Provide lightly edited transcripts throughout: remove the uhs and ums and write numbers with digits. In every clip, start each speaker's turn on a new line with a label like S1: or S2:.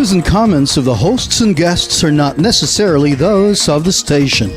S1: views and comments of the hosts and guests are not necessarily those of the station.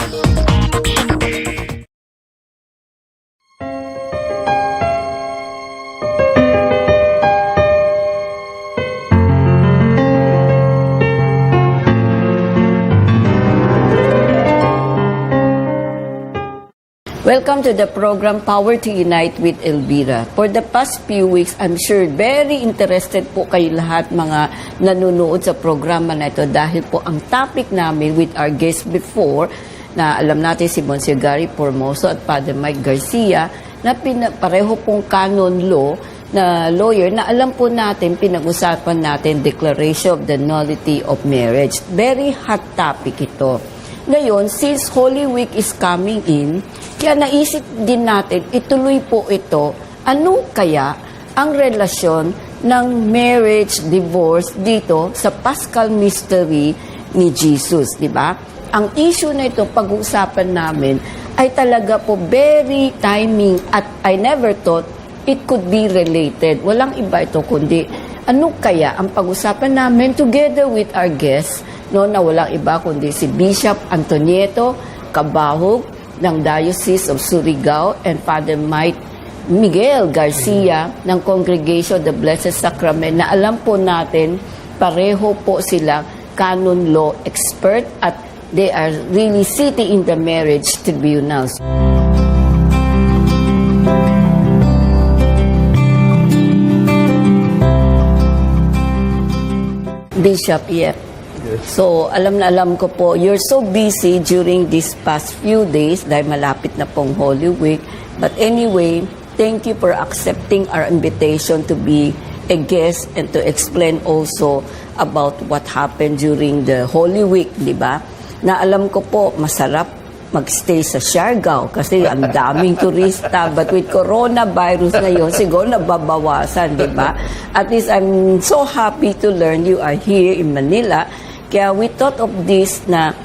S2: Welcome to the program Power to Unite with Elvira. For the past few weeks, I'm sure very interested po kayo lahat mga nanonood sa programa na ito dahil po ang topic namin with our guest before na alam natin si Monsieur 𝗨𝗶𝘶𝗵 at Father Mike Garcia na pareho pong canon law na lawyer na alam po natin, pinag-usapan natin Declaration of the Nullity of Marriage. Very hot topic ito. Ngayon, since Holy Week is coming in, kaya naisip din natin, ituloy po ito, ano kaya ang relasyon ng marriage, divorce dito sa Paschal Mystery ni Jesus, di ba? Ang issue na ito, pag-uusapan namin, ay talaga po very timing at I never thought it could be related. Walang iba ito kundi ano kaya ang pag-usapan namin together with our guests, no, na walang iba kundi si Bishop Antonietto Cabahog ng Diocese of Surigao and Father Mike Miguel Garcia ng Congregation of the Blessed Sacrament na alam po natin pareho po sila canon law expert at they are really sitting in the marriage tribunals. Bishop, yeah. So, alam na alam ko po, you're so busy during these past few days dahil malapit na pong Holy Week. But anyway, thank you for accepting our invitation to be a guest and to explain also about what happened during the Holy Week, di ba? Na alam ko po, masarap magstay sa Siargao kasi ang daming turista. But with coronavirus ngayon, siguro nababawasan, di ba? At least I'm so happy to learn you are here in Manila. Kaya we thought of this na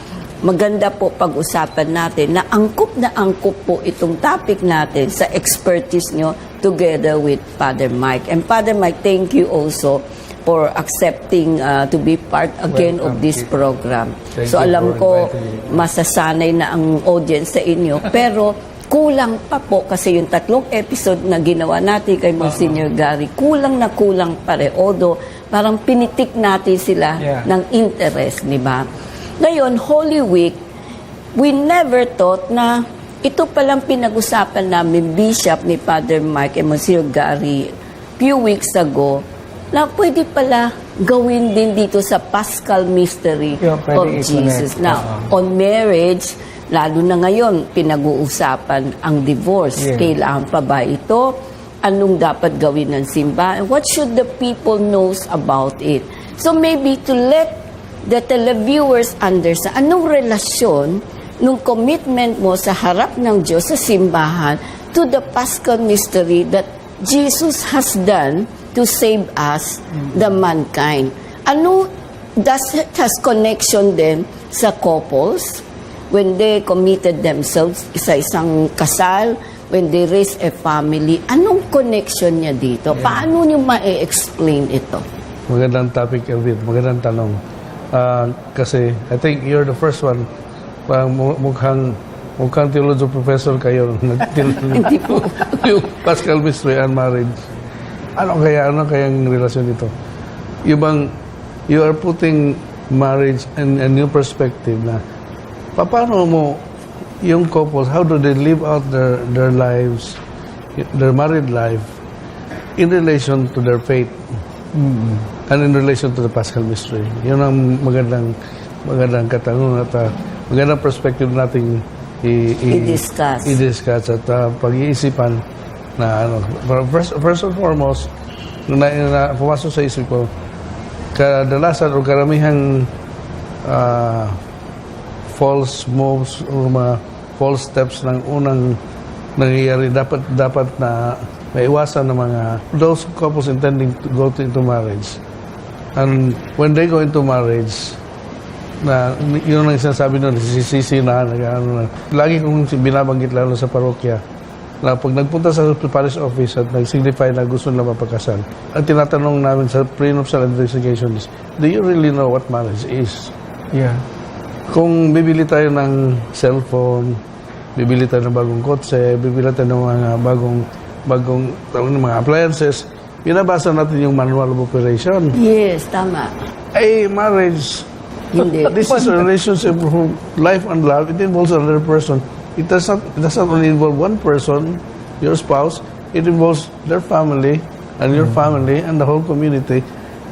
S2: maganda po pag-usapan natin na angkop po itong topic natin sa expertise nyo together with Father Mike. And Father Mike, thank you also for accepting to be part again of this program. So alam ko masasanay na ang audience sa inyo pero kulang pa po kasi yung 3 episode na ginawa natin kay Monsignor Gary, kulang na kulang pa rin. Although parang pinitik natin sila ng interest, di ba? Ngayon, Holy Week, we never thought na ito palang pinag-usapan namin, Bishop ni Father Mike and Monsignor Gary, few weeks ago, na pwede pala gawin din dito sa Paschal Mystery of Jesus. Now, on marriage, lalo na ngayon, pinag-uusapan ang divorce. Kailangan pa ba ito? Anong dapat gawin ng simbahan? What should the people knows about it? So maybe to let the televiewers understand anong relasyon nung commitment mo sa harap ng Diyos sa simbahan to the Paschal Mystery that Jesus has done to save us, the mankind. Ano does it has connection then sa couples when they committed themselves sa isang kasal, when they raise a family? Anong connection niya dito? Paano niyo ma-explain ito?
S3: Magandang topic, Elvira. Magandang tanong. Kasi I think you're the first one. Mukhang theology professor kayo.
S2: Hindi po.
S3: Yung Paschal Mystery and marriage. Ano kayang relasyon dito? You are putting marriage in a new perspective na paano mo yung couples, how do they live out their lives, their married life in relation to their faith and in relation to the Paschal Mystery. Yun ang magandang katanungan at magandang perspective natin i-discuss at pag-iisipan na first and foremost na pumasok sa isip ko kadalasan o karamihang false moves o mga false steps ng unang nangyayari dapat na maiwasan ng mga those couples intending to go into marriage. And when they go into marriage, na yun ang sinasabi nun, sisisi na, lagi kong binabanggit lalo sa parokya, na pag nagpunta sa parish office at nag-signify na gusto nila mapagkasal, ang tinatanong namin sa prenuptial investigation is, do you really know what marriage is?
S4: Yeah.
S3: Kung bibili tayo ng cellphone, bibili tayo ng bagong kotse, bibili tayo ng mga bagong mga appliances, binabasa natin yung manual of operation.
S2: Yes, tama.
S3: Ay, marriage,
S2: Hindi.
S3: this is a relationship of life and love. It involves another person. It does not only involve one person, your spouse. It involves their family and your family and the whole community.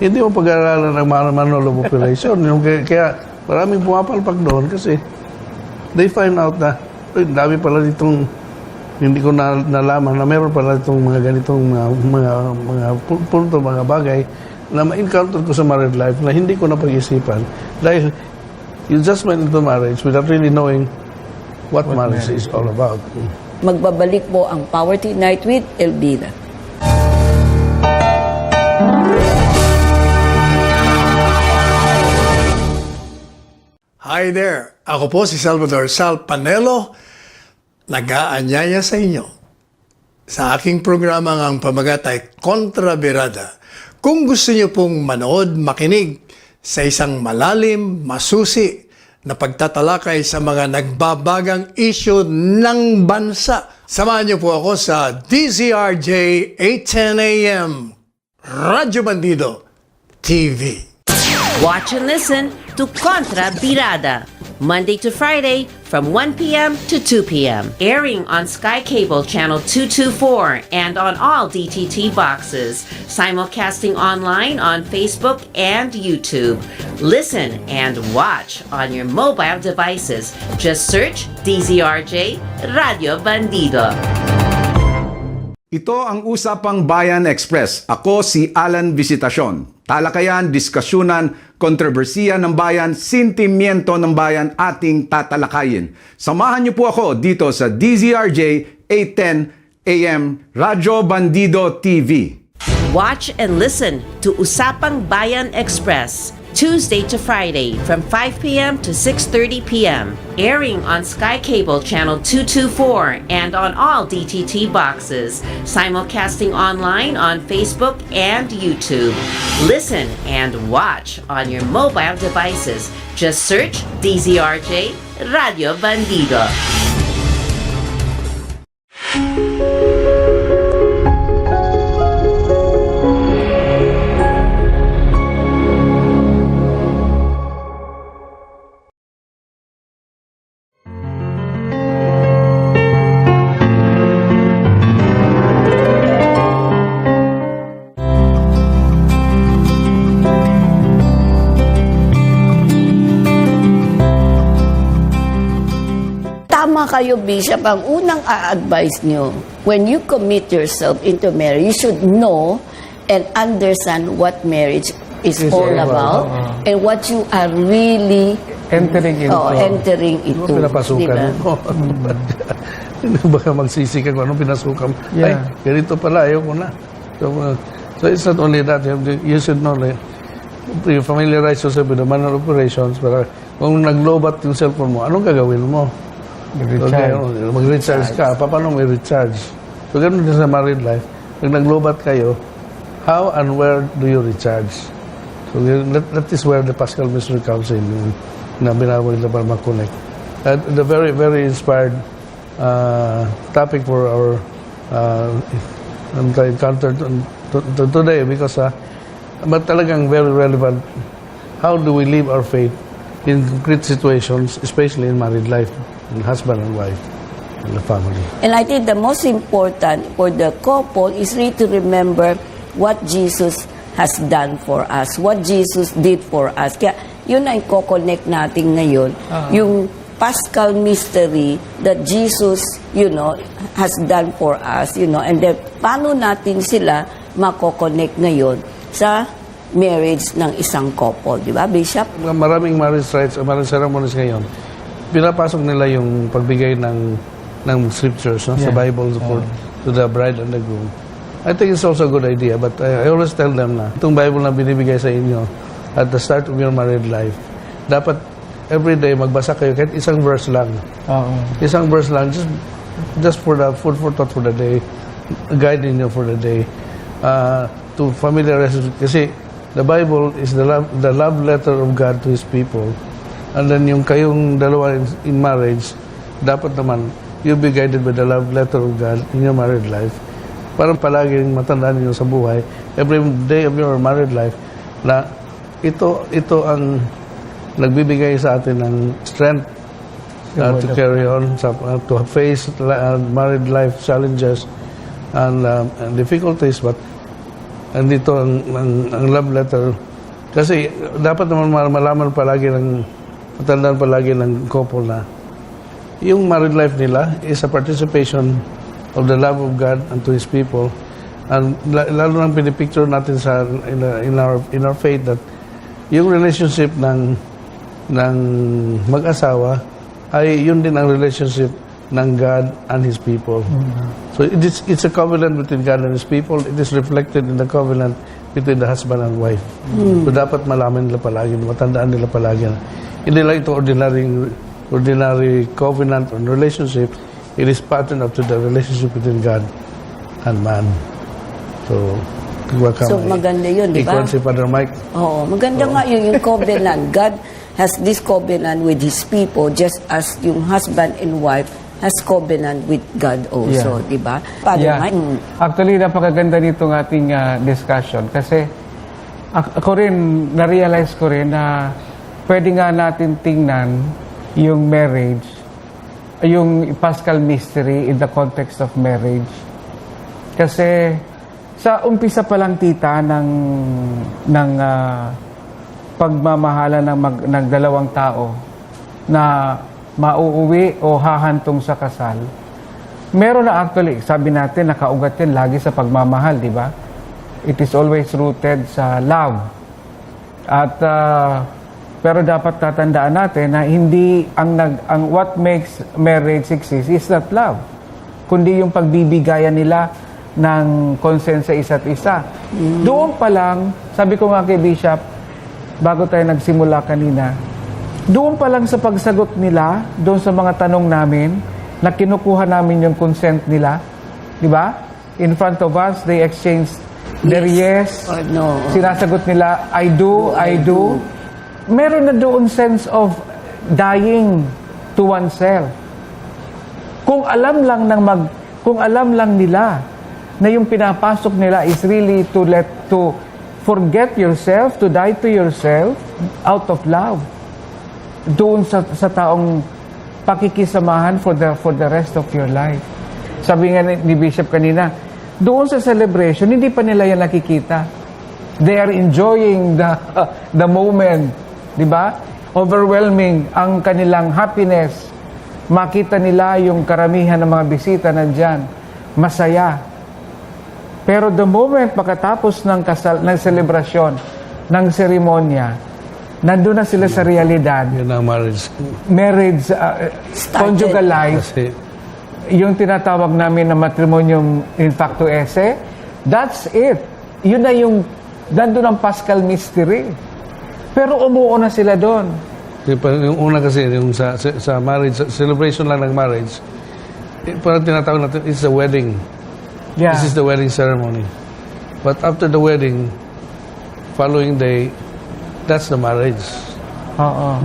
S3: Hindi mo pag-aaralan ng manual of operation. Kaya maraming pumapalpak doon kasi they find out na dami pala ditong hindi ko nalaman na meron pala itong mga ganitong mga punto, mga bagay na ma-encounter ko sa married life na hindi ko napag-isipan dahil you just went into marriage without really knowing what marriage is all about.
S2: Magbabalik po ang Power Night with Elvira.
S5: Hi there! Ako po si 𝗨𝗶𝘄𝗲𝗿, nag-aanyaya sa inyo sa aking programa ang pamagat ay 𝗘𝗹𝘃𝗵. Kung gusto niyo pong manood, makinig sa isang malalim, masusi na pagtatalakay sa mga nagbabagang isyu ng bansa, samahan niyo po ako sa DZRJ 810 AM, Radyo Bandido TV.
S6: Watch and listen to 𝗘𝗹𝗃𝗏, Monday to Friday from 1 p.m. to 2 p.m. Airing on Sky Cable Channel 224 and on all DTT boxes. Simulcasting online on Facebook and YouTube. Listen and watch on your mobile devices. Just search DZRJ Radio Bandido.
S7: Ito ang Usapang Bayan Express. Ako si 𝗨𝗶𝘄𝗶𝗵𝗏. Talakayan, diskusyunan, kontrobersiya ng bayan, sentimiento ng bayan ating tatalakayin. Samahan niyo po ako dito sa DZRJ 810 AM Radyo Bandido TV.
S6: Watch and listen to Usapang Bayan Express, Tuesday to Friday from 5 p.m. to 6:30 p.m. Airing on Sky Cable Channel 224 and on all DTT boxes. Simulcasting online on Facebook and YouTube. Listen and watch on your mobile devices. Just search DZRJ Radio Bandido.
S2: Tama kayo, Bishop. Ang unang a-advise nyo, when you commit yourself into marriage, you should know and understand what marriage is all about and what you are really
S4: Entering into.
S2: entering into.
S3: Pinapasukan
S2: Diba?
S3: mo. Baka magsisi ka kung anong pinasukan. Ay,
S4: Yeah.
S3: ganito pala, ayaw ko na. So it's not only that, you should know, like, you familiarize yourself with the manual operations, para kung naglobat yung cellphone mo, anong gagawin mo?
S4: Mag-recharge.
S3: Okay, mag-recharge ka. Paano may recharge? So, ganun din sa married life. Pag naglobat kayo, how and where do you recharge? So, that is where the 𝗨𝗶𝘄𝗏𝗏 comes in, na binawag na para mag-connect. The very, very inspired topic for our encounter today because but talagang very relevant. How do we live our faith in concrete situations, especially in married life, in husband and wife, in the family?
S2: And I think the most important for the couple is really to remember what Jesus has done for us, what Jesus did for us. Kaya yun ang i-connect natin ngayon, yung Paschal mystery that Jesus, has done for us, and then paano natin sila mako-connect ngayon sa marriage ng isang couple, di ba, Bishop?
S3: Maraming marriage rites, marriage ceremonies ngayon, pinapasok nila yung pagbigay ng scriptures sa Bible to the bride and the groom. I think it's also a good idea, but I always tell them na itong Bible na binibigay sa inyo at the start of your married life, dapat every day magbasa kayo kahit isang verse lang. Isang verse lang, just just for the food for thought for the day, guiding you for the day, to familiarize you. Kasi the Bible is the love letter of God to His people. And then yung kayong dalawa in marriage, dapat naman, you'll be guided by the love letter of God in your married life. Parang palaging matandaan niyo sa buhay, every day of your married life, na ito ang nagbibigay sa atin ng strength to carry on, to face married life challenges and difficulties. But andito ang love letter. Kasi dapat naman malaman palagi matandaan palagi ng couple na yung married life nila is a participation of the love of God and to His people. And lalo nang pinipicture natin in our faith that yung relationship ng mag-asawa ay yun din ang relationship ng God and His people. So it's a covenant between God and His people. It is reflected in the covenant between the husband and wife. So dapat malaman nila palagi, matandaan nila palagi na hindi lang ito ordinary covenant or relationship. It is pattern up to the relationship between God and man. So,
S2: So maganda yun, di ba?
S3: Equal si Father Mike.
S2: Oo, maganda nga yung covenant. God has this covenant with His people just as yung husband and wife has covenant with God also, di ba? Father Mike?
S4: Actually, napakaganda nitong ating discussion kasi ako rin, na-realize ko rin na pwede nga natin tingnan yung marriage, yung Paschal Mystery in the context of marriage. Kasi sa umpisa pa lang tita ng pagmamahala ng dalawang tao na mauuwi o hahantong sa kasal, meron na actually, sabi natin, nakaugat yan lagi sa pagmamahal, di ba? It is always rooted sa love. At pero dapat tatandaan natin na hindi ang what makes marriage exist is not love, kundi yung pagbibigayan nila ng consent sa isa't isa. Doon pa lang, sabi ko nga kay Bishop, bago tayo nagsimula kanina, doon pa lang sa pagsagot nila, doon sa mga tanong namin, na kinukuha namin yung consent nila, di ba? In front of us, they exchanged their yes.
S2: Or no.
S4: Sinasagot nila, I do. Meron na doon sense of dying to oneself. Kung alam lang nila na yung pinapasok nila is really to forget yourself, to die to yourself out of love. Doon sa taong pakikisamahan for the rest of your life. Sabi nga ni Bishop kanina, doon sa celebration, hindi pa nila yan nakikita. They are enjoying the moment, di ba? Overwhelming ang kanilang happiness. Makita nila yung karamihan ng mga bisita nandyan. Masaya. Pero the moment pagkatapos ng selebrasyon, ng seremonya, nandun na sila sa realidad.
S3: Yun ang marriage.
S4: Marriage, conjugal life, yung tinatawag namin na matrimonium in facto esse, that's it. Yun na yung, nandun ang Paschal Mystery. Pero umuo na sila doon.
S3: Yung una kasi, yung sa marriage, celebration lang ng marriage, parang tinatawag natin, it's a wedding.
S4: Yeah.
S3: This is the wedding ceremony. But after the wedding, following day, that's the marriage.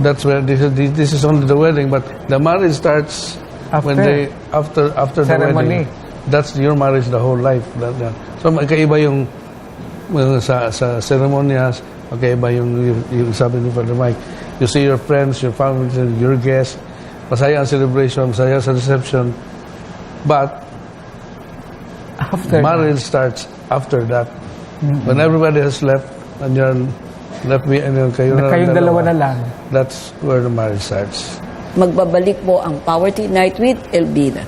S3: That's where this is only the wedding, but the marriage starts after the wedding. That's your marriage the whole life. So magkaiba yung sa ceremonias, magkaiba yung sabi ni Father Mike. You see your friends, your family, your guests, masaya ang celebration, masaya sa reception. But marriage starts after that. When everybody has left and you're left behind, kayong
S4: dalawa na lang.
S3: That's where the marriage starts.
S2: Magbabalik po ang Power Night with Elvira.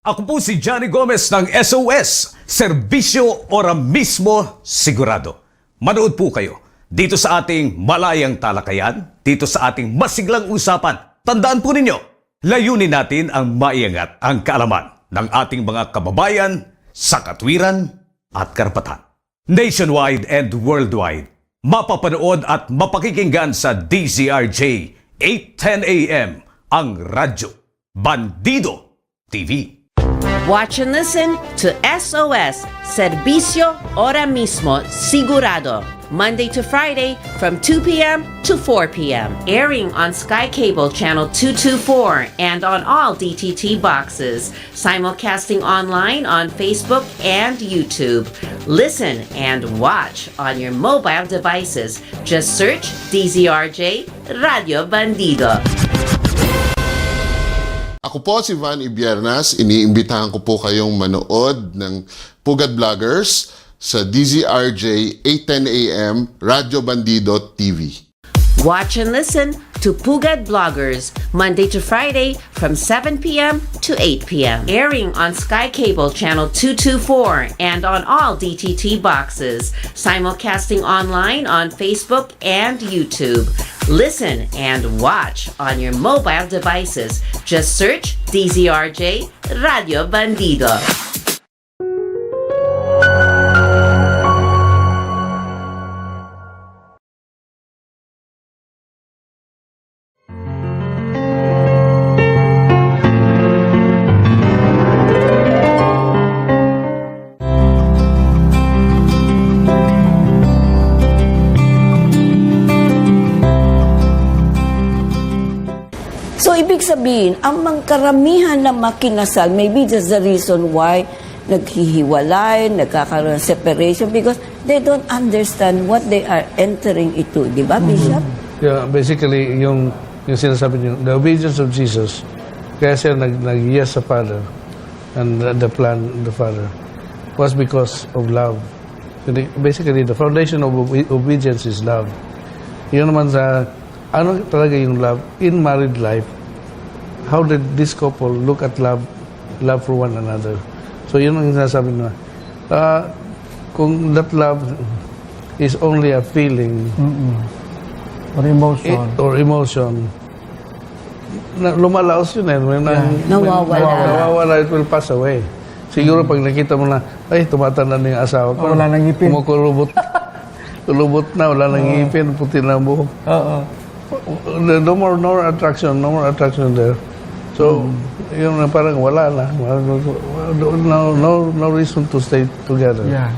S8: Ako po si Johnny Gomez ng SOS, Serbisyo Ora Mismo Sigurado. Manood po kayo dito sa ating malayang talakayan, dito sa ating masiglang usapan. Tandaan po ninyo, layunin natin ang maiangat ang kaalaman ng ating mga kababayan sa katwiran at karapatan. Nationwide and worldwide, mapapanood at mapakikinggan sa DZRJ 8:10 AM ang Radyo Bandido TV.
S6: Watch and listen to SOS, 𝗘𝗶𝘄𝗲𝗿, Monday to Friday from 2 p.m. to 4 p.m. Airing on Sky Cable Channel 224 and on all DTT boxes. Simulcasting online on Facebook and YouTube. Listen and watch on your mobile devices. Just search DZRJ Radio Bandido.
S9: Ako po si 𝗨𝗶𝘶𝗵. Iniimbitahan ko po kayong manood ng Pugad Vloggers sa DZRJ 8:10 AM Radio Bandido TV.
S6: Watch and listen to Pugad Vloggers, Monday to Friday from 7 p.m. to 8 p.m. Airing on Sky Cable Channel 224 and on all DTT boxes. Simulcasting online on Facebook and YouTube. Listen and watch on your mobile devices. Just search DZRJ Radio Bandido.
S2: So, ibig sabihin, ang karamihan na makinasal, maybe that's the reason why naghihiwalay, nagkakaroon ng separation, because they don't understand what they are entering into. Di ba, Bishop?
S3: Yeah, basically, yung sinasabi niyo, the obedience of Jesus, kaya siya nag-yes sa Father, and the plan of the Father, was because of love. Basically, the foundation of obedience is love. Yun naman sa, ano talaga yung love in married life? How did this couple look at love for one another? So yun ang sinasabi na, kung that love is only a feeling,
S4: Or emotion.
S3: lumalaos yun eh. Nawawala, it will pass away. Siguro pag nakita mo na, ay, tumatanda na yung asawa ko.
S4: Wala nang ngipin.
S3: Kumukulubot. Kulubot na, wala nang ngipin, puti na ang buhok. No more attraction there. So, yun na parang wala na. No reason to stay together.
S4: Yeah.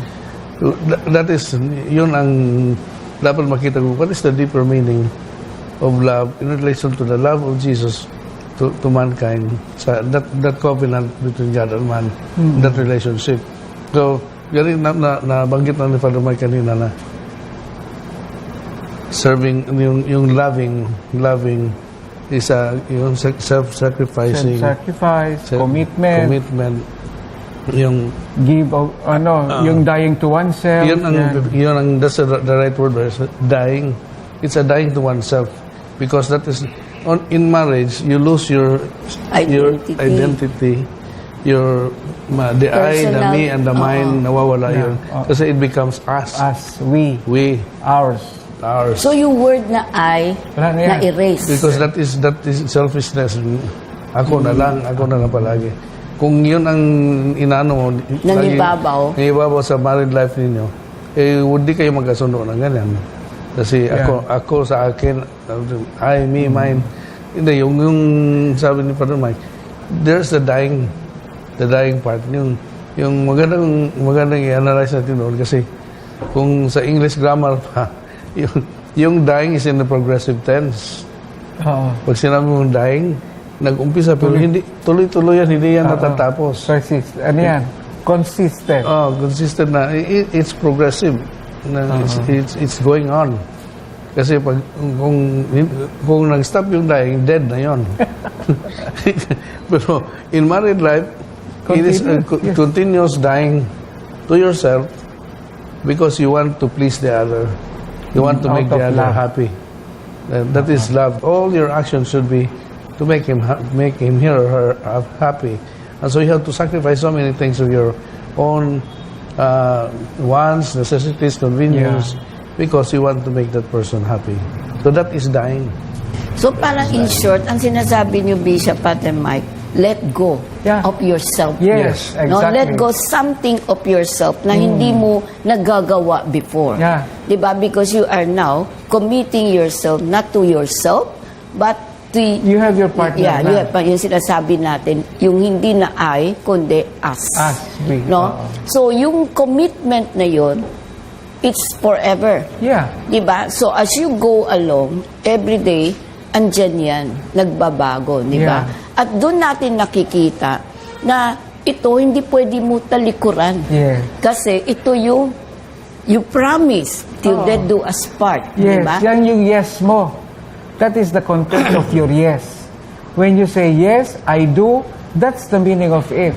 S3: That is, yun ang dapat makita ko. What is the deeper meaning of love in relation to the love of Jesus to mankind? Sa that covenant between God and man, that relationship. So, ganun nabanggit na ni Father Mike kanina na serving, yung loving is yung self-sacrificing.
S4: Self-sacrifice, commitment,
S3: yung
S4: give of, yung dying to oneself.
S3: Yun ang that's the right word, dying. It's a dying to oneself, because that is in marriage you lose your identity, the I, the me, and the mine, nawawala yun. Kasi it becomes us.
S4: We, ours.
S2: So yung word na I, na-erase.
S3: Because that is selfishness. Ako na lang palagi. Kung yun ang inano mo, nangibabaw sa married life ninyo, hindi kayo magkasundo ng ganyan. Kasi ako sa akin, I, me, mine. Hindi, yung sabi ni Father Mike, there's the dying part. Yung magandang i-analyze natin doon, kasi kung sa English grammar pa, yung dying is in the progressive tense. Pag sinabi mong dying, nag-umpisa pero hindi tuloy-tuloy yan, hindi yan natatapos.
S4: Consistent.
S3: Consistent na. It's progressive. It's going on. Kasi kung nag-stop yung dying, dead na yon. Pero in married life, it is a continuous dying to yourself because you want to please the other. You want to make the other happy. That is love. All your actions should be to make him or her happy. And so you have to sacrifice so many things of your own wants, necessities, convenience, because you want to make that person happy. So that is dying.
S2: So parang in short, ang sinasabi niyo, Bishop Pat and Mike, let go
S4: Yeah.
S2: of yourself.
S4: Yes,
S2: No,
S4: exactly.
S2: let go something of yourself na hindi mo nagagawa before.
S4: Yeah.
S2: 'Di ba? Because you are now committing yourself not to yourself but to
S4: You have your partner
S2: Yeah,
S4: na.
S2: you have, yung sinasabi natin, yung hindi na I kundi us.
S4: Us, we,
S2: No?
S4: oo.
S2: So yung commitment na yon, it's forever.
S4: Yeah.
S2: 'Di ba? So as you go along every day, andyan yan, nagbabago, 'di ba?
S4: Yeah.
S2: At doon natin nakikita na ito hindi pwede mo talikuran.
S4: Yeah.
S2: Kasi ito yung you promise till death do us part, di
S4: Yes,
S2: ba?
S4: yan yung yes mo. That is the content of your yes. When you say, yes, I do, that's the meaning of it.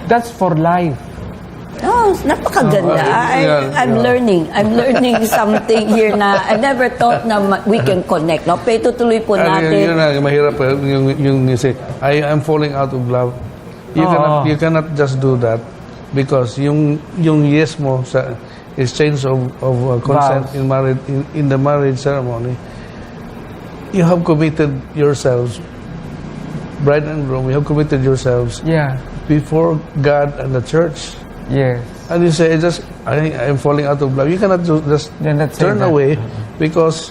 S4: That's for life.
S2: Oh, napakaganda. I'm learning. I'm learning something here na I never thought na we can connect. No? Pero tutuloy po
S3: Yun
S2: natin.
S3: na, mahirap yung you say, I am falling out of love. You cannot just do that because yung yes mo sa exchange of consent
S4: Vows.
S3: in marriage in the marriage ceremony, you have committed yourselves, bride and groom, you have committed yourselves
S4: Yeah.
S3: before God and the church.
S4: Yes.
S3: And you say, I am falling out of love. You cannot just
S4: Then let's say
S3: turn
S4: that.
S3: away because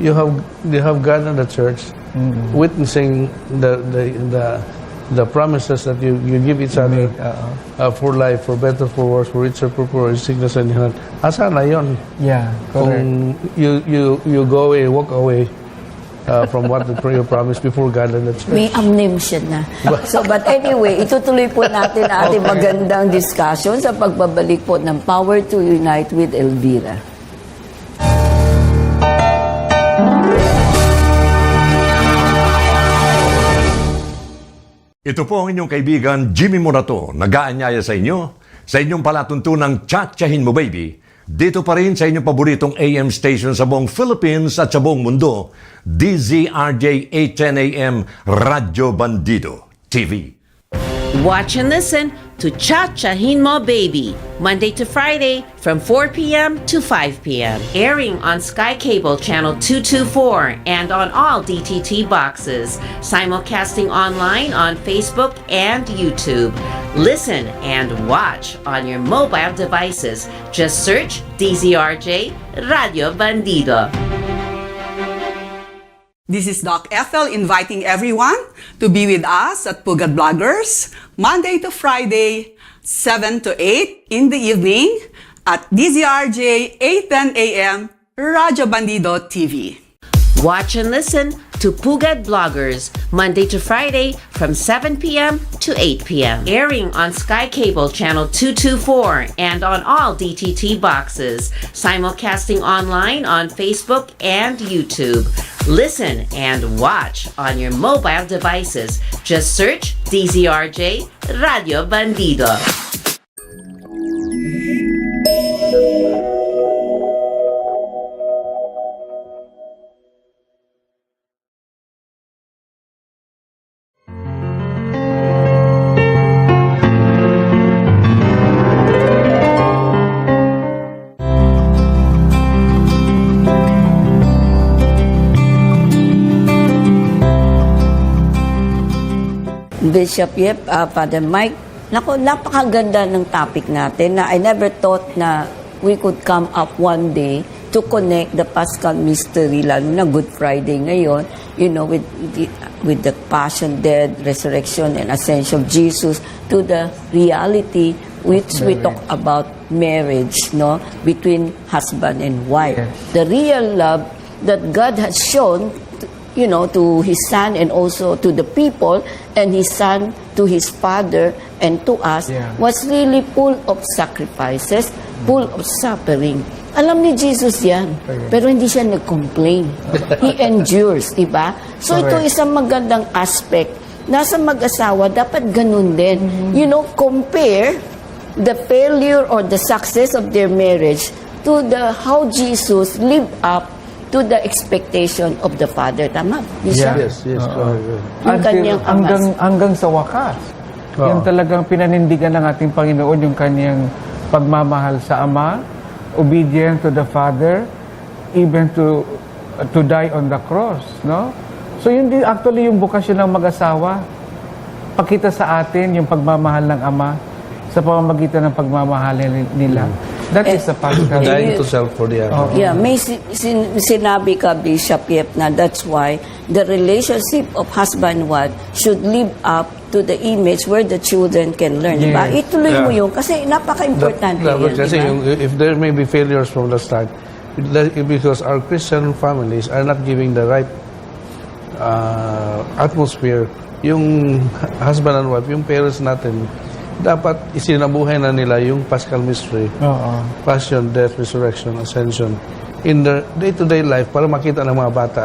S3: you have God and the church witnessing the promises that you give each other for life, for better, for worse, for richer, for poorer, sickness and health. Asa na yun?
S4: Yeah, correct.
S3: Kung you go away, walk away from what you promised before God and the church.
S2: May amnesia na. So, but anyway, itutuloy po natin ang ating magandang discussion sa pagbabalik po ng Power to Unite with Elvira.
S8: Ito po ang inyong kaibigan Jimmy Morato, nag-aanyaya sa inyo sa inyong palatuntunang Tsahtsahin Mo Baby. Dito pa rin sa inyong paboritong AM station sa buong Philippines at sa buong mundo, DZRJ 810 AM Radyo Bandido TV.
S6: Watch and listen to 𝗄𝗶𝘃𝗵 Baby, Monday to Friday from 4 p.m. to 5 p.m. Airing on Sky Cable Channel 224 and on all DTT boxes. Simulcasting online on Facebook and YouTube. Listen and watch on your mobile devices. Just search DZRJ Radio Bandido.
S10: This is Doc Ethel inviting everyone to be with us at Pugad Vloggers, Monday to Friday, 7 to 8 in the evening at DZRJ 810 AM, Radyo Bandido TV.
S6: Watch and listen to Pugad Vloggers, Monday to Friday from 7 p.m. to 8 p.m. Airing on Sky Cable Channel 224 and on all DTT boxes. Simulcasting online on Facebook and YouTube. Listen and watch on your mobile devices. Just search DZRJ Radio Bandido.
S2: Bishop Yep, Father Mike, naku, napakaganda ng topic natin na I never thought na we could come up one day to connect the Paschal Mystery, lalo na Good Friday ngayon, you know, with the Passion, Death, Resurrection, and Ascension of Jesus to the reality which we talk about marriage, no, between husband and wife.
S4: Yes.
S2: The real love that God has shown, you know, to His Son and also to the people, and His Son to His Father and to us, was really full of sacrifices, full of suffering. Alam ni Jesus yan, pero hindi siya nag-complain. He endures, diba? So ito isang magandang aspect. Nasa mag-asawa, dapat ganun din. You know, compare the failure or the success of their marriage to how Jesus lived up to the expectation of the Father. Tama? Bishop?
S3: Yes, correct.
S2: Yung kanyang
S4: hanggang sa wakas. Yung talagang pinanindigan ng ating Panginoon yung kanyang pagmamahal sa Ama, obedient to the Father, even to die on the cross, no? So yun din actually yung bukasyon ng mag-asawa. pakita sa atin yung pagmamahal ng Ama sa pamamagitan ng pagmamahal nila. That is the Paschal.
S3: Dying to self for the other.
S2: Yeah, may sinabi ka, Bishop Yep, na that's why the relationship of husband and wife should live up to the image where the children can learn.
S4: Yes.
S2: Diba? Ituloy mo
S3: Yeah.
S2: yun kasi napaka-importante
S3: Dapat
S2: yun.
S3: kasi
S2: Diba?
S3: if there may be failures from the start, because our Christian families are not giving the right atmosphere, yung husband and wife, yung parents natin, dapat isinabuhay na nila yung Paschal Mystery, Passion, Death, Resurrection, Ascension, in their day-to-day life para makita ng mga bata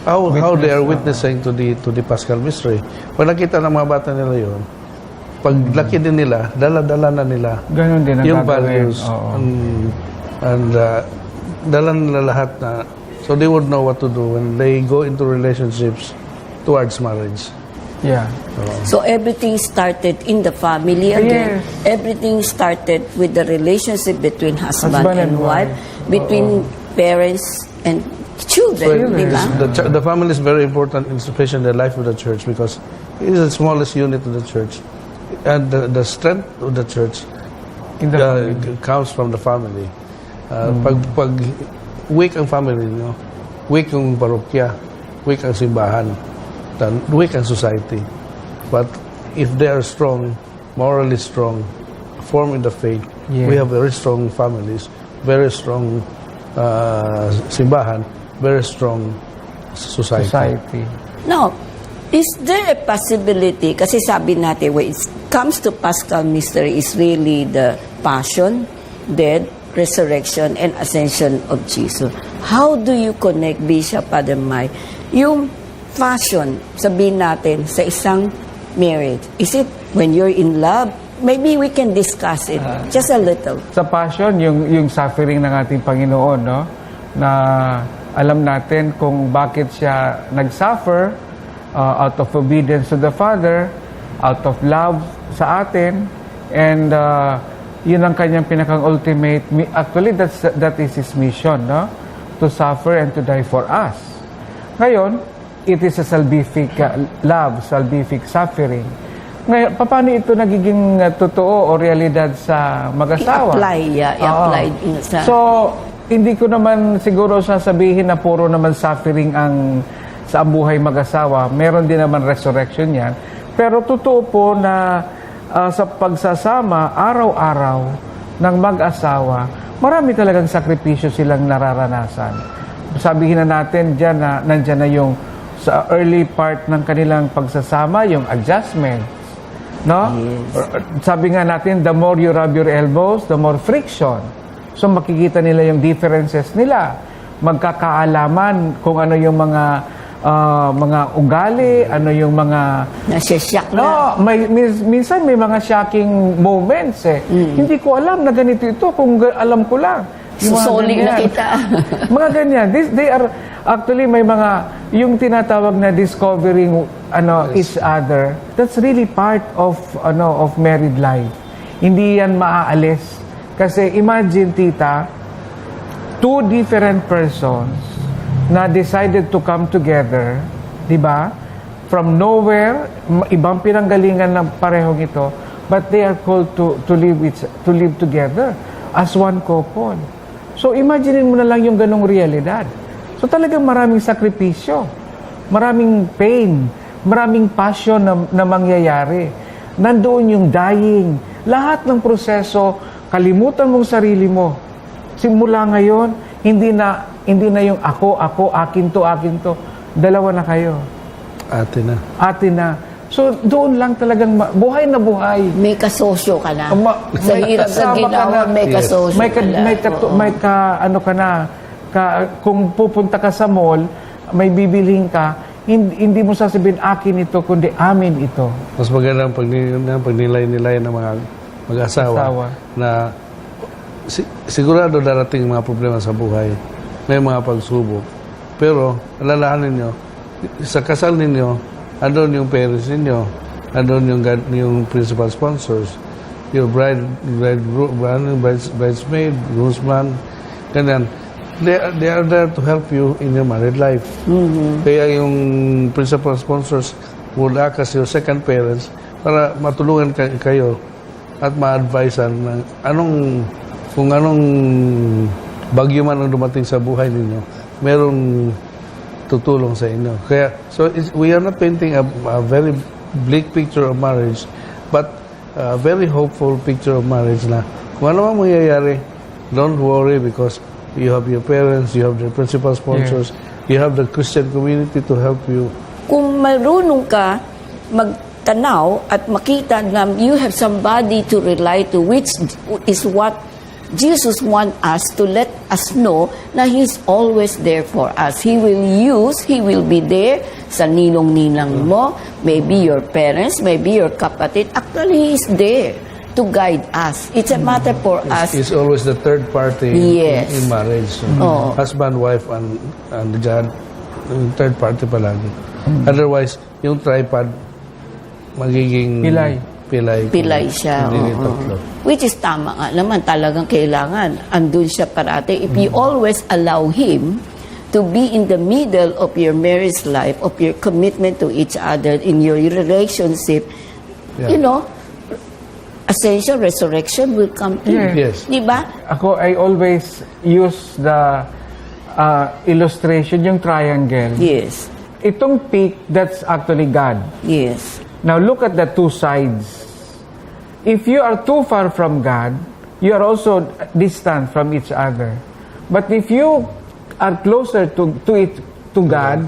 S3: how they are witnessing to the Paschal Mystery. Pag nakita ng mga bata nila yun, pag laki din nila, dala-dala na nila
S4: Ganun din ang
S3: yung
S4: gagawin.
S3: values and dala nila lahat na, so they would know what to do when they go into relationships towards marriage.
S4: Yeah.
S2: So everything started in the family again.
S4: Yes.
S2: Everything started with the relationship between husband
S4: Husband
S2: and
S4: and
S2: wife,
S4: wife.
S2: between parents and children. Diba?
S3: The family is very important, especially in the life of the church, because it is the smallest unit of the church, and the strength of the church comes from the family. Pag weak ang family, weak ang parokya, weak ang simbahan, weak ang society. But if they are strong, morally strong, formed in the faith, we have very strong families, very strong simbahan, very strong society.
S2: Now, is there a possibility, kasi sabi natin, when it comes to Paschal Mystery, is really the passion, death, resurrection, and ascension of Jesus. How do you connect, Bishop Padamay, yung passion, sabihin natin, sa isang marriage? Is it when you're in love? Maybe we can discuss it just a little.
S4: Sa passion, yung suffering ng ating Panginoon, no? Na alam natin kung bakit siya nag-suffer out of obedience to the Father, out of love sa atin, and yun ang kanyang pinakang-ultimate, actually that is his mission, no? To suffer and to die for us. Ngayon, it is a salvific love, salvific suffering. Ngayon, paano ito nagiging totoo o realidad sa mag-asawa?
S2: I-apply sa...
S4: So, hindi ko naman siguro sasabihin na puro naman suffering ang sa buhay mag-asawa. Meron din naman resurrection yan. Pero totoo po na sa pagsasama, araw-araw ng mag-asawa, marami talagang sakripisyo silang nararanasan. Sabihin na natin dyan na nandyan na yung sa early part ng kanilang pagsasama, yung adjustment. No? Yes. Sabi nga natin, the more you rub your elbows, the more friction. So makikita nila yung differences nila. Magkakaalaman kung ano yung mga ugali, ano yung mga...
S2: Nasisyak na.
S4: No, minsan may mga shocking moments eh. Hindi ko alam na ganito ito kung alam ko lang.
S2: Susuling na kita.
S4: Mga ganyan. They are, actually may mga, yung tinatawag na discovering each other, that's really part of married life. Hindi yan maaalis. Kasi imagine, tita, two different persons na decided to come together, di ba? From nowhere, ibang pinanggalingan ng parehong ito, but they are called to live together as one couple. So imagine mo na lang yung ganong realidad. So talagang maraming sakripisyo, maraming pain, maraming passion na mangyayari. Nandoon yung dying, lahat ng proseso, kalimutan mong sarili mo. Simula ngayon, hindi na yung ako, akin to. Dalawa na kayo. Atin na. So, doon lang talagang buhay na buhay.
S2: May kasosyo ka na. Sa hirap sa ginawa, may kasosyo ka na. Kung pupunta ka sa mall, may bibilhin ka, hindi mo sasabihin, akin ito, kundi amin ito.
S3: Mas maganda pag nilay-nilay ng mga mag-asawa na sigurado darating mga problema sa buhay. May mga pagsubok. Pero, alalahanin nyo, sa kasal ninyo, andun yung parents ninyo, andun yung principal sponsors, your bridesmaid, groomsman, ganyan. They are there to help you in your married life. Kaya yung principal sponsors, would act as your second parents para matulungan kayo at ma-advisean ng kung anong bagyo man ang dumating sa buhay ninyo, merong tutulong sa inyo. Kaya, we are not painting a very bleak picture of marriage, but a very hopeful picture of marriage na kung ano man mangyayari, don't worry because you have your parents, you have the principal sponsors, you have the Christian community to help you.
S2: Kung marunong ka magtanaw at makita na you have somebody to rely to, which is what Jesus wants us to let us know na He's always there for us. He will be there sa ninong-ninang mo, maybe your parents, maybe your kapatid. Actually, He's there to guide us. It's a matter for us.
S3: It's always the third party in marriage. Husband, wife, and God, yung third party palagi. Otherwise, yung tripod, magiging pilay
S2: siya.
S3: Hindi tatlo.
S2: Which is tama nga naman, talagang kailangan. Andun siya parate. If you always allow Him to be in the middle of your marriage life, of your commitment to each other, in your relationship, ascension, resurrection will come in.
S3: Yes.
S2: Di ba?
S4: I always use the illustration, yung triangle.
S2: Yes.
S4: Itong peak, that's actually God.
S2: Yes.
S4: Now look at the two sides. If you are too far from God, you are also distant from each other. But if you are closer to God,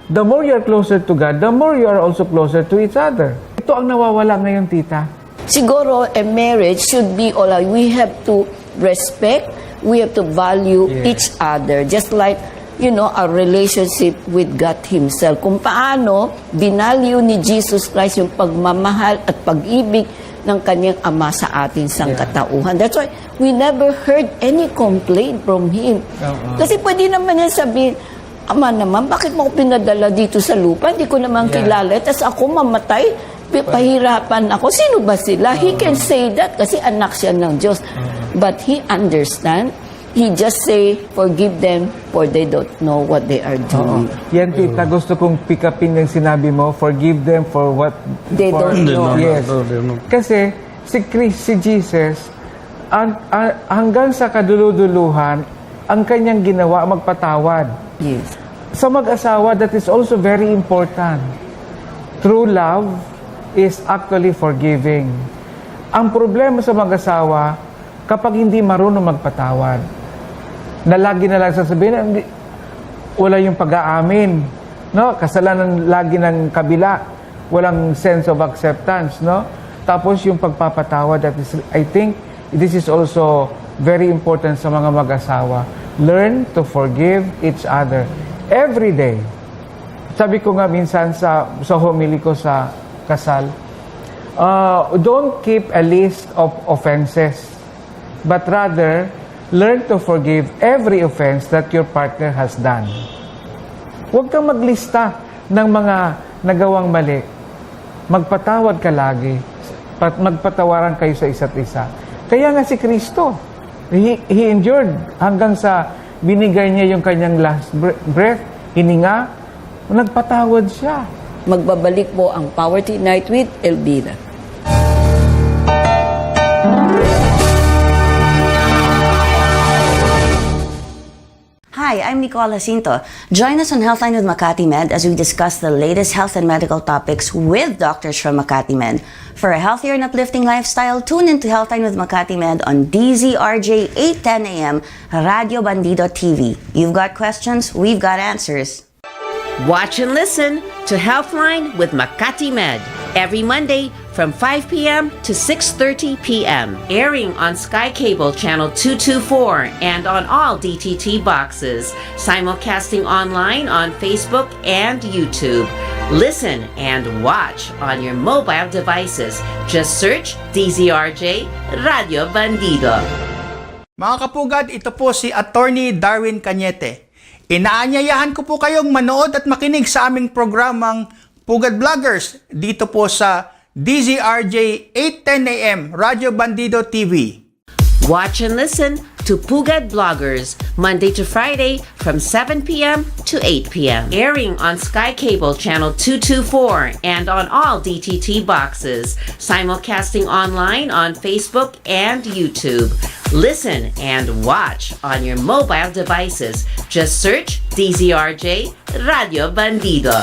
S4: the more you are closer to God, the more you are also closer to each other. Ito ang nawawala ngayon, tita.
S2: Siguro, a marriage should be all out. We have to respect, we have to value each other. Just like, our relationship with God Himself. Kung paano binalyo ni Jesus Christ yung pagmamahal at pag-ibig ng Kanyang Ama sa atin sangkatauhan. That's why we never heard any complaint from Him. Kasi pwede naman yan sabihin, Ama naman, bakit mo ko pinadala dito sa lupa? Hindi ko naman kilala. Tapos ako mamatay, pahirapan ako. Sino ba sila? He can say that kasi anak siya ng Diyos. But He understand. He just say, forgive them for they don't know what they are doing.
S4: Yan, tita, gusto kong pick upin yung sinabi mo, forgive them for what
S2: They don't know.
S4: Yes. Kasi si Jesus, hanggang sa kaduluduluhan, ang kanyang ginawa, magpatawad.
S2: Yes.
S4: Sa mag-asawa, that is also very important. True love is actually forgiving. Ang problema sa mag-asawa, kapag hindi marunong magpatawad, na lagi na lang sasabihin, wala yung pag-aamin, no? Kasalanan lagi ng kabila, walang sense of acceptance, no? Tapos yung pagpapatawad, that is, I think this is also very important sa mga mag-asawa. Learn to forgive each other every day. Sabi ko nga minsan sa homily ko sa kasal, don't keep a list of offenses, but rather learn to forgive every offense that your partner has done. Huwag kang maglista ng mga nagawang mali. Magpatawad ka lagi. Magpatawaran kayo sa isa't isa. Kaya nga si Kristo, He endured hanggang sa binigay niya yung kanyang last breath, hininga, nagpatawad siya.
S2: Magbabalik po ang Poverty Night with Elvira.
S11: Hi, I'm 𝗨𝗶𝘄𝗲𝗿. Join us on Healthline with Makati Med as we discuss the latest health and medical topics with doctors from Makati Med. For a healthier and uplifting lifestyle, tune into Healthline with Makati Med on DZRJ 8:10 a.m. Radio Bandido TV. You've got questions, we've got answers.
S6: Watch and listen to Healthline with Makati Med every Monday from 5 p.m. to 6:30 p.m. Airing on Sky Cable Channel 224 and on all DTT boxes. Simulcasting online on Facebook and YouTube. Listen and watch on your mobile devices. Just search DZRJ Radio Bandido.
S12: Mga kapugad, ito po si Attorney Darwin Cañete. Inaanyayahan ko po kayong manood at makinig sa aming programang Pugad Vloggers dito po sa DZRJ 8:10 a.m. Radio Bandido TV.
S6: Watch and listen to to Pugad Bloggers, Monday to Friday from 7 p.m. to 8 p.m. Airing on Sky Cable Channel 224 and on all DTT boxes. Simulcasting online on Facebook and YouTube. Listen and watch on your mobile devices. Just search DZRJ Radio Bandido.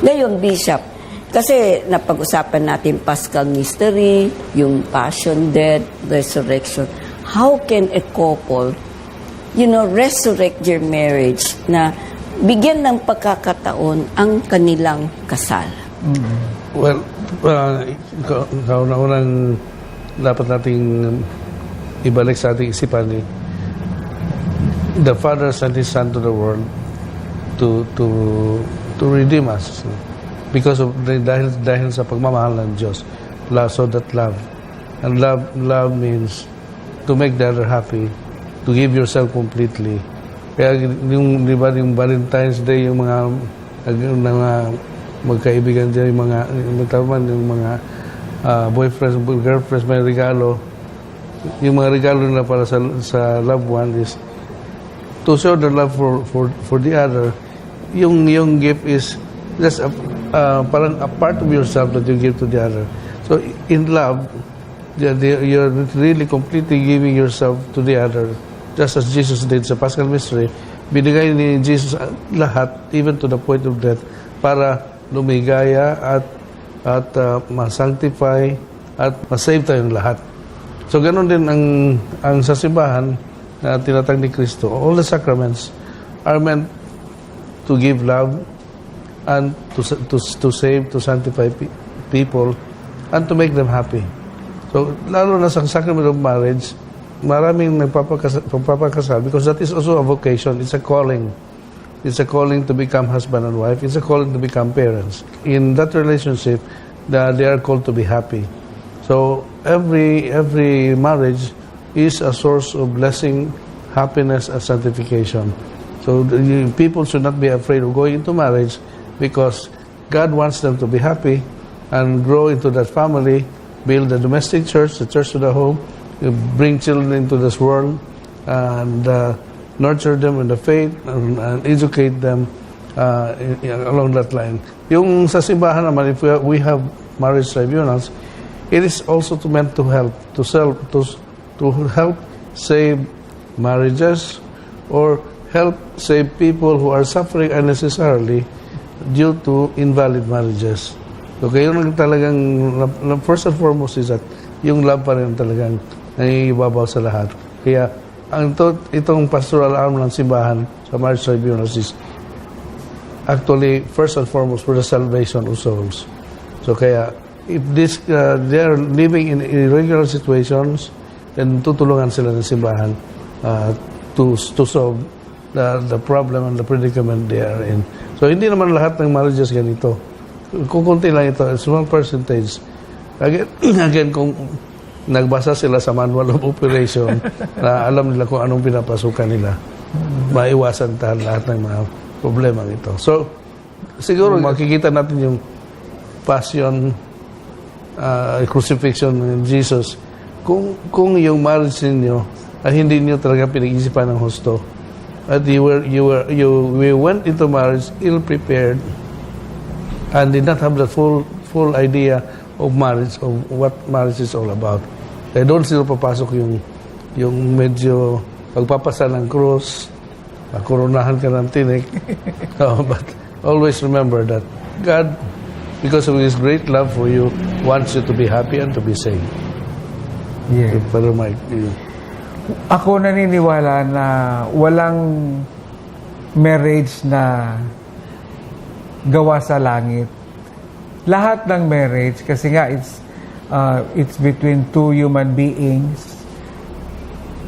S2: Ngayon, Bishop, kasi napag-usapan natin Paschal Mystery, yung Passion, Death, Resurrection. How can a couple, resurrect their marriage na bigyan ng pagkakataon ang kanilang kasal?
S3: Well, kauna-unang dapat nating ibalik sa ating isipan the Father sent His Son to the world to redeem us because of dahil sa pagmamahal ng Diyos. So that love. And love means to make the other happy, to give yourself completely. Kaya yung Valentine's Day, yung mga magkaibigan dyan, yung mga boyfriends, girlfriends, may regalo. Yung mga regalo na para sa loved one is to show the love for the other. Yung gift is just parang a part of yourself that you give to the other. So in love, you're really completely giving yourself to the other, just as Jesus did sa Paschal Mystery. Binigay ni Jesus lahat, even to the point of death, para lumigaya at ma-sanctify at ma-save tayong lahat. So ganun din ang sa simbahan na tinatag ni Kristo. All the sacraments are meant to give love and to save, to sanctify people, and to make them happy. So, lalo na sa sacrament of marriage, maraming nagpapakasal because that is also a vocation. It's a calling. It's a calling to become husband and wife. It's a calling to become parents. In that relationship, they are called to be happy. So, every marriage is a source of blessing, happiness, and sanctification. So people should not be afraid of going into marriage because God wants them to be happy and grow into that family, build a domestic church, the church to the home, bring children into this world, and nurture them in the faith and educate them along that line. Yung sa simbahan naman, if we have marriage tribunals, it is also meant to help, to help save marriages or help save people who are suffering unnecessarily due to invalid marriages. So, kaya yung talagang, first and foremost is that yung love pa rin talagang nangibabaw sa lahat. Kaya, itong pastoral arm ng simbahan sa marriage tribunals is actually, first and foremost, for the salvation of souls. So, kaya, if they are living in irregular situations, then tutulungan sila ng simbahan to solve the problem and the predicament they are in. So, hindi naman lahat ng marriages ganito. Kukunti lang ito, a small percentage. Again, kung nagbasa sila sa manual of operation na alam nila kung anong pinapasukan nila, maiwasan lahat ng mga problema ito. So, siguro makikita natin yung passion, crucifixion ng Jesus, kung yung marriage ninyo ay hindi niyo talaga pinag-isipan ng husto. At we went into marriage ill-prepared and did not have the full idea of marriage, of what marriage is all about. Kaya doon sila papasok yung medyo pagpapasa ng krus, koronahan ka ng tinik. But always remember that God, because of His great love for you, wants you to be happy and to be saved.
S4: Yeah.
S3: Pero Mike,
S4: Ako naniniwala na walang marriage na gawa sa langit. Lahat ng marriage, kasi nga it's between two human beings,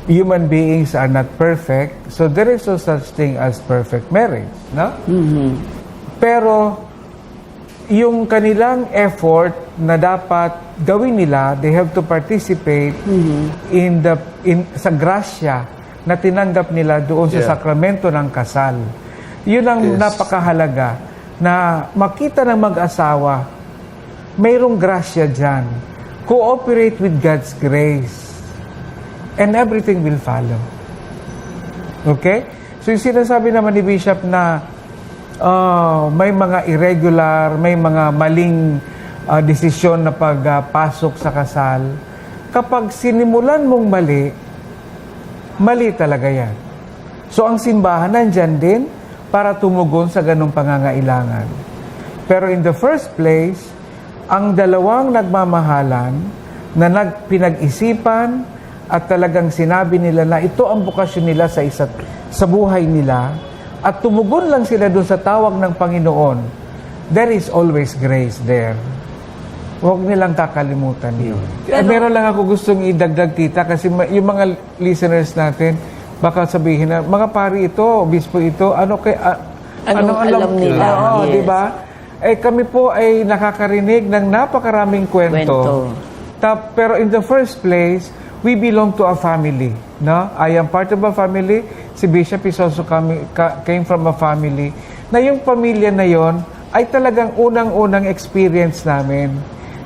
S4: human beings are not perfect, so there is no such thing as perfect marriage, no? Pero yung kanilang effort na dapat gawin nila, they have to participate sa grasya na tinanggap nila doon sa sakramento ng kasal. Yun ang napakahalaga, na makita ng mag-asawa, mayroong grasya dyan. Cooperate with God's grace. And everything will follow. Okay? So yung sinasabi naman ni Bishop na may mga irregular, may mga maling desisyon na pagpasok sa kasal, kapag sinimulan mong mali, mali talaga yan. So ang simbahan nandyan din para tumugon sa ganong pangangailangan. Pero in the first place, ang dalawang nagmamahalan na pinag-isipan at talagang sinabi nila na ito ang bukasyon nila sa buhay nila, at tumugon lang sila doon sa tawag ng Panginoon, there is always grace there. Huwag nilang kakalimutan yun. Meron lang ako gustong idagdag, tita, kasi yung mga listeners natin, baka sabihin na, mga pari ito, obispo ito, anong alam nila? Oo, yes. Diba? Kami po ay nakakarinig ng napakaraming kwento. Pero in the first place, we belong to a family. No? I am part of a family. Si Bishop is also came from a family. Na yung pamilya na yon ay talagang unang-unang experience namin.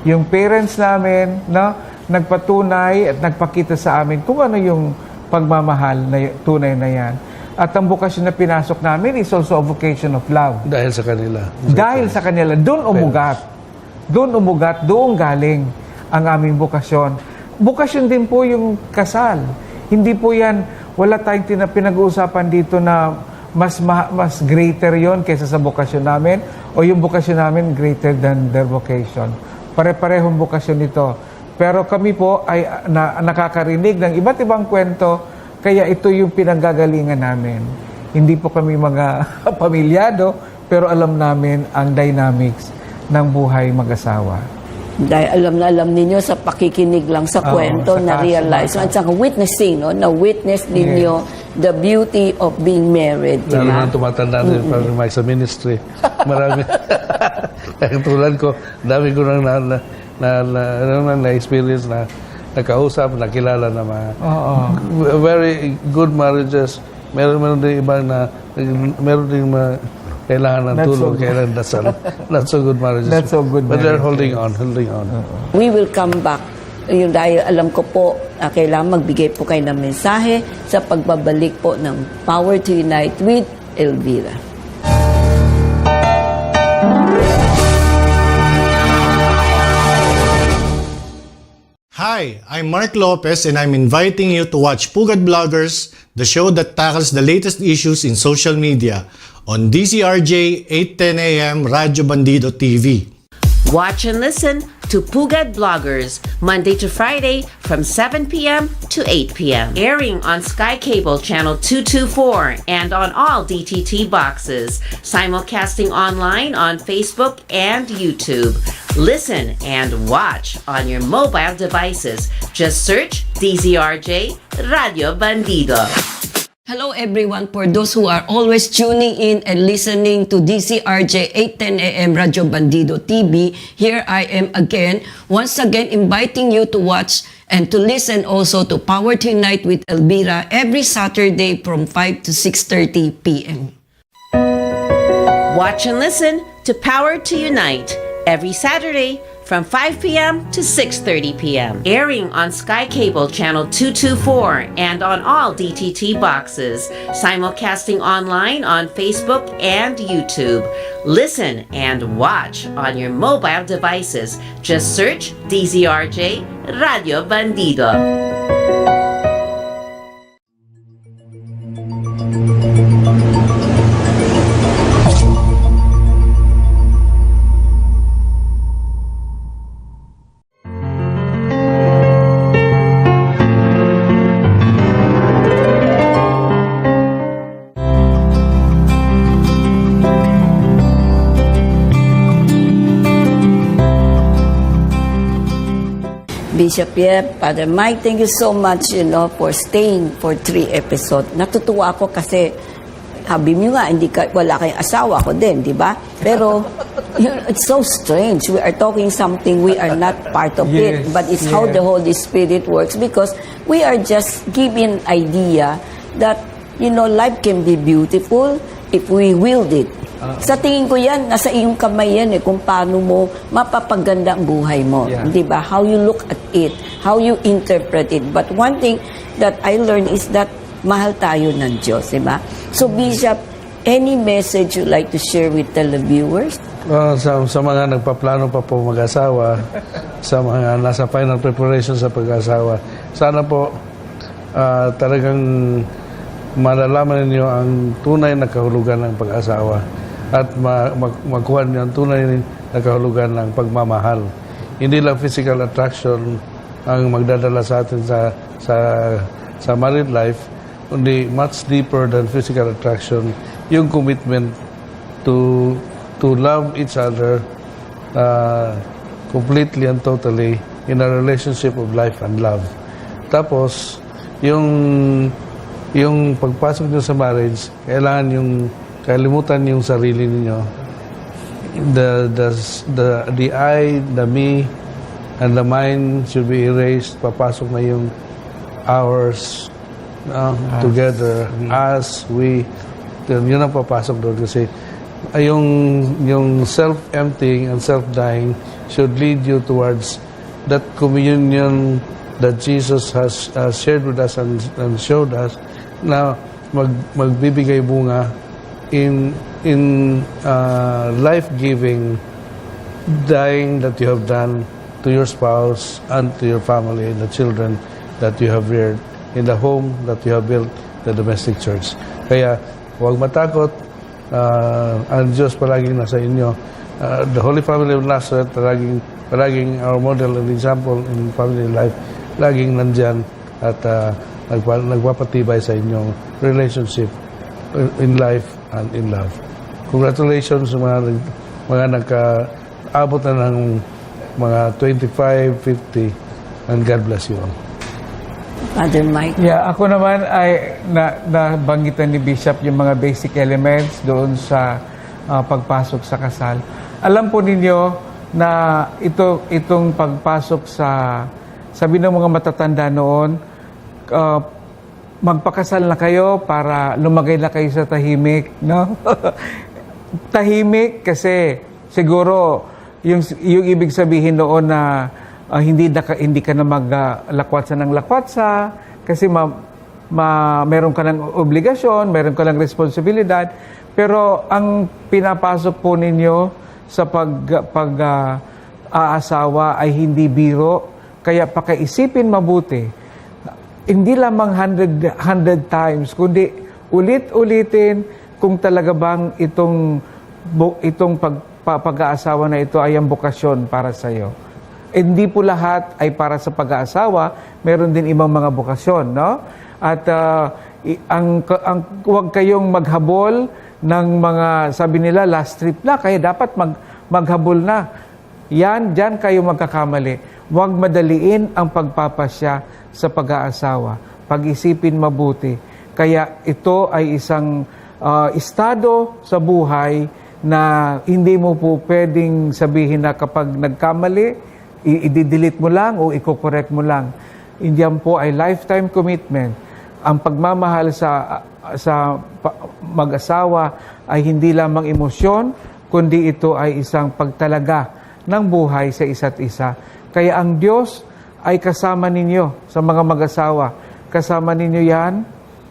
S4: Yung parents namin, no, nagpatunay at nagpakita sa amin kung ano yung pagmamahal na tunay na yan. At ang bukasyon na pinasok namin is also a vocation of love.
S3: Dahil sa kanila.
S4: Dahil sa kanila. Doon umugat. Doon galing ang aming bukasyon. Bukasyon din po yung kasal. Hindi po yan, wala tayong pinag-uusapan dito na mas greater yon kaysa sa bukasyon namin, o yung bukasyon namin greater than their vocation. Pare-parehong bukasyon nito. Pero kami po ay nakakarinig ng iba't ibang kwento, kaya ito yung pinanggagalingan namin. Hindi po kami mga pamilyado, pero alam namin ang dynamics ng buhay mag-asawa.
S2: Dahil alam ninyo sa pakikinig lang sa kwento, na-realize, at saka witnessing, no? Na-witness ninyo the beauty of being married.
S3: Lalo na tumatanda na sa ministry. Marami. Kaya tulad ko, dami ko nang na-experience na nakausap, nakilala na mga very good marriages. Meron din iba na meron din kailangan ng tulong, kailangan dasal. Not so good marriages.
S4: Not so good
S3: but they're
S4: marriages.
S3: holding on.
S2: We will come back. Yung dahil alam ko po, kailangan magbigay po kayo ng mensahe sa pagbabalik po ng Power to Unite with Elvira.
S1: Hi, I'm Mark Lopez and I'm inviting you to watch Pugad Vloggers, the show that tackles the latest issues in social media on DZRJ 8:10 a.m. Radyo Bandido TV.
S6: Watch and listen to Pugad Bloggers, Monday to Friday from 7 p.m. to 8 p.m. Airing on Sky Cable Channel 224 and on all DTT boxes. Simulcasting online on Facebook and YouTube. Listen and watch on your mobile devices. Just search DZRJ Radio Bandido.
S2: Hello everyone, for those who are always tuning in and listening to DCRJ 8:10 AM Radio Bandido TV, here I am again, once again inviting you to watch and to listen also to Power to Unite with Elvira every Saturday from 5 to 6:30 p.m.
S6: Watch and listen to Power to Unite every Saturday from 5 p.m. to 6:30 p.m. Airing on Sky Cable Channel 224 and on all DTT boxes. Simulcasting online on Facebook and YouTube. Listen and watch on your mobile devices. Just search DZRJ Radio Bandido.
S2: Bishop Yep, Father Mike, thank you so much, for staying for 3 episodes. Natutuwa ako kasi sabi mo nga, wala kayong asawa ko din, di ba? Pero, it's so strange. We are talking something we are not part of it, but it's how the Holy Spirit works because we are just giving idea that, life can be beautiful if we willed it. Sa tingin ko yan, nasa iyong kamay yan kung paano mo mapapaganda ang buhay mo. Di ba? How you look at it, how you interpret it. But one thing that I learned is that mahal tayo ng Diyos, di ba? So, Bishop, any message you'd like to share with televiewers?
S3: Sa mga nagpaplano pa po mag-asawa, sa mga nasa final preparation sa pag-asawa, sana po talagang malalaman ninyo ang tunay na kahulugan ng pag-asawa at makuha niyo ang tunay na kahulugan ng pagmamahal. Hindi lang physical attraction ang magdadala sa atin sa married life, kundi much deeper than physical attraction, yung commitment to love each other completely and totally in a relationship of life and love. Tapos, yung pagpasok nyo sa marriage, kailangan yung kalimutan yung sarili niyo. The I, the me, and the mind should be erased. Papasok na yung ours, together, us, we. Yun ang papasok doon kasi yung self-emptying and self-dying should lead you towards that communion that Jesus has shared with us and showed us na magbibigay bunga in life-giving dying that you have done to your spouse and to your family and the children that you have reared in the home that you have built, the domestic church. Kaya huwag matakot, ang Diyos palaging nasa inyo. The Holy Family of Nazareth, palaging our model and example in family life, laging nandyan at nagpapatibay sa inyong relationship in life and in love. Congratulations sa mga nagkaabot na ng mga 25, 50, and God bless you all.
S2: Father Mike?
S4: Yeah, ako naman ay nabanggitan ni Bishop yung mga basic elements doon sa pagpasok sa kasal. Alam po ninyo na itong pagpasok sabi ng mga matatanda noon, magpakasal na kayo para lumagay na kayo sa tahimik, no? Tahimik kasi siguro yung ibig sabihin noon na hindi ka na maglakwatsa ng lakwatsa kasi meron ka ng obligasyon, meron ka ng responsibilidad. Pero ang pinapasok po ninyo sa pag-aasawa ay hindi biro. Kaya pakaisipin mabuti. Hindi lamang 100 times, kundi ulit-ulitin kung talaga bang itong pag-aasawa na ito ay ang bokasyon para sa iyo. Hindi po lahat ay para sa pag-aasawa, meron din ibang mga bokasyon, no? At huwag kayong maghabol ng mga, sabi nila, last trip na, kaya dapat maghabol na. Diyan kayo magkakamali. Huwag madaliin ang pagpapasya sa pag-aasawa. Pag-isipin mabuti. Kaya ito ay isang estado sa buhay na hindi mo po pwedeng sabihin na kapag nagkamali, i-delete mo lang o i-correct mo lang. Indiyan po ay lifetime commitment. Ang pagmamahal sa mag-asawa ay hindi lamang emosyon, kundi ito ay isang pagtalaga ng buhay sa isa't isa. Kaya ang Diyos ay kasama ninyo sa mga mag-asawa. Kasama ninyo yan,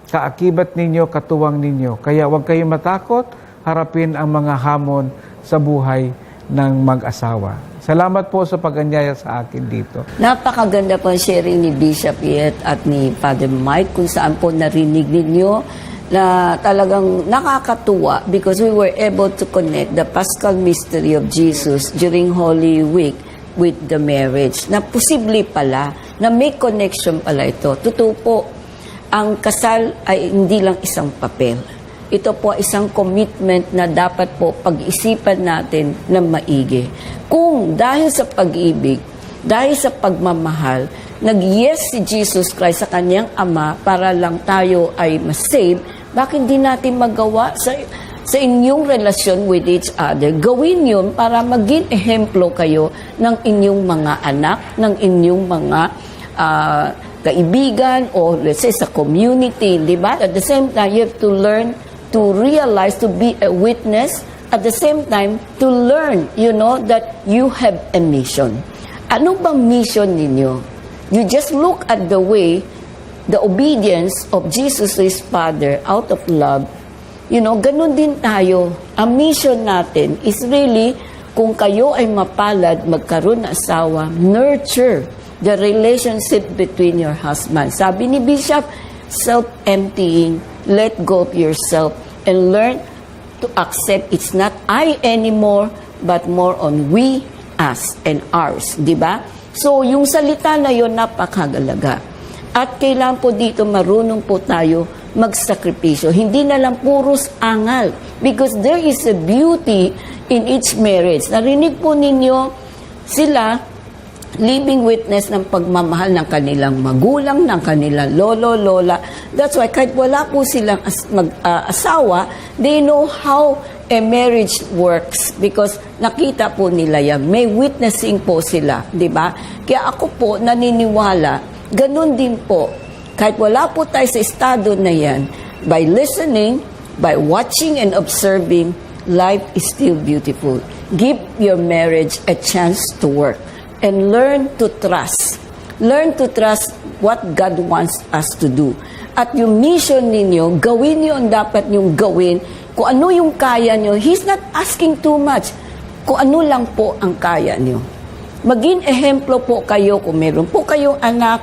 S4: kaakibat ninyo, katuwang ninyo. Kaya huwag kayong matakot, harapin ang mga hamon sa buhay ng mag-asawa. Salamat po sa pag-anyaya sa akin dito.
S2: Napakaganda po ang sharing ni Bishop Yet at ni Father Mike kung saan po narinig ninyo na talagang nakakatuwa because we were able to connect the Paschal mystery of Jesus during Holy Week with the marriage. Na posible pala, na may connection pala ito. Totoo po, ang kasal ay hindi lang isang papel. Ito po isang commitment na dapat po pag-isipan natin ng maigi. Kung dahil sa pag-ibig, dahil sa pagmamahal, nag-yes si Jesus Christ sa kanyang Ama para lang tayo ay masave, bakit hindi natin magawa sa inyong relasyon with each other? Gawin yun para maging ehemplo kayo ng inyong mga anak, ng inyong mga kaibigan, o let's say sa community, di ba? At the same time, you have to learn to realize, to be a witness, at the same time, to learn, that you have a mission. Ano bang mission ninyo? You just look at the way, the obedience of Jesus to His Father out of love. Ganun din tayo. Ang mission natin is really, kung kayo ay mapalad, magkaroon ng asawa, nurture the relationship between your husband. Sabi ni Bishop, self-emptying, let go of yourself, and learn to accept it's not I anymore, but more on we, us, and ours. Diba? So, yung salita na yun, napakagalaga. At kailangan po dito, marunong po tayo magsakripisyo. Hindi na lang puros angal. Because there is a beauty in each marriage. Narinig po ninyo sila, living witness ng pagmamahal ng kanilang magulang, ng kanilang lolo, lola. That's why kahit wala po silang asawa, they know how a marriage works because nakita po nila yan. May witnessing po sila, di ba? Kaya ako po naniniwala, ganun din po. Kahit wala po tayo sa estado na yan, by listening, by watching and observing, life is still beautiful. Give your marriage a chance to work. And learn to trust. Learn to trust what God wants us to do. At yung mission ninyo, gawin nyo ang dapat nyong gawin. Kung ano yung kaya nyo, He's not asking too much. Kung ano lang po ang kaya nyo. Maging ehemplo po kayo kung meron po kayong anak.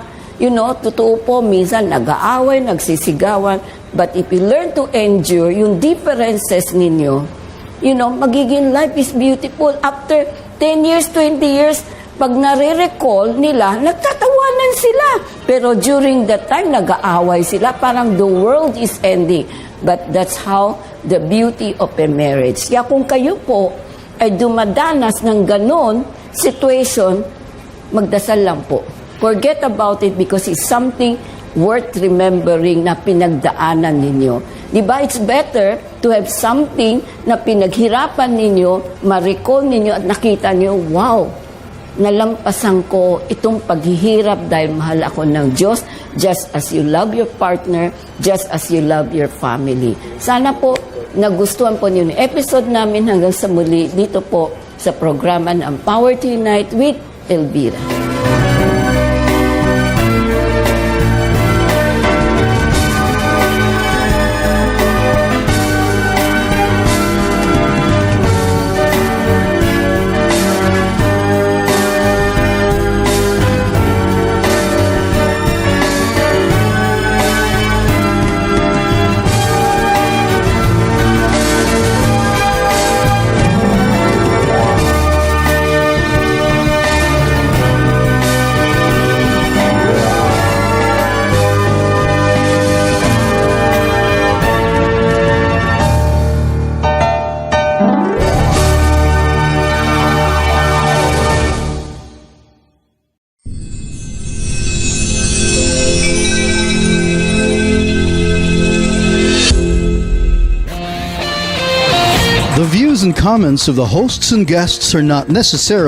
S2: Totoo po, minsan nag-aaway, nagsisigawan. But if you learn to endure yung differences ninyo, magiging life is beautiful. After 10 years, 20 years, pag nare-recall nila, nagtatawanan sila. Pero during that time, nag-aaway sila. Parang the world is ending. But that's how the beauty of a marriage. Kaya kung kayo po ay dumadanas ng ganon situation, magdasal lang po. Forget about it because it's something worth remembering na pinagdaanan ninyo. Diba? It's better to have something na pinaghirapan ninyo, ma-recall ninyo at nakita nyo, wow, nalampasan ko itong paghihirap dahil mahal ako ng Diyos, just as you love your partner, just as you love your family. Sana po nagustuhan po niyo yung episode namin hanggang sa muli dito po sa programa ng Power to Unite with Elvira.
S13: The views and comments of the hosts and guests are not necessarily